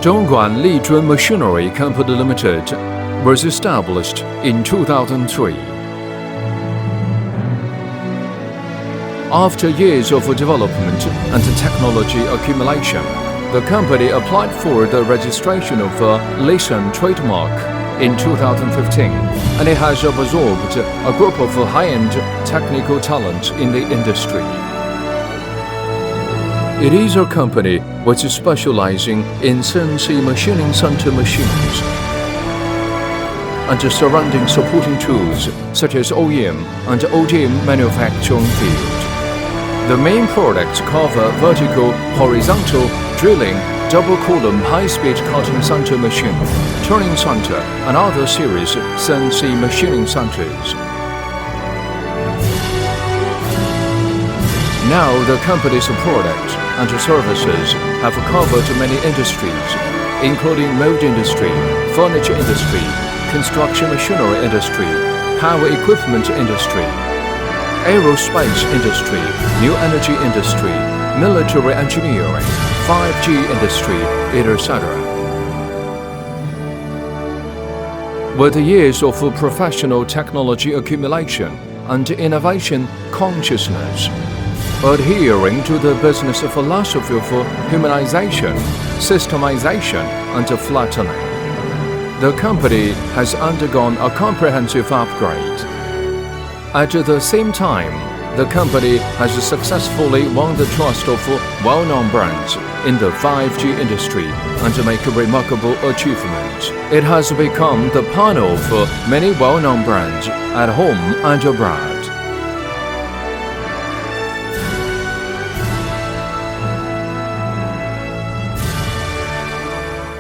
Dongguan Lizhun Machinery Company Limited was established in 2003. After years of development and technology accumulation, the company applied for the registration of a Lizhun trademark in 2015, and it has absorbed a group of high-end technical talent in the industry. It is a company which is specializing in CNC machining center machines and surrounding supporting tools such as OEM and ODM manufacturing field. The main products cover vertical, horizontal, drilling, double column high-speed cutting center machine, turning center, and other series CNC machining centers. Now the company's products and services have covered many industries, including mold industry, furniture industry, construction machinery industry, power equipment industry, aerospace industry, new energy industry, military engineering, 5G industry, etc. With years of professional technology accumulation and innovation consciousness, adhering to the business philosophy of humanization, systemization, and flattening, the company has undergone a comprehensive upgrade. At the same time, the company has successfully won the trust of well-known brands in the 5G industry and make remarkable achievements. It has become the partner of many well-known brands at home and abroad.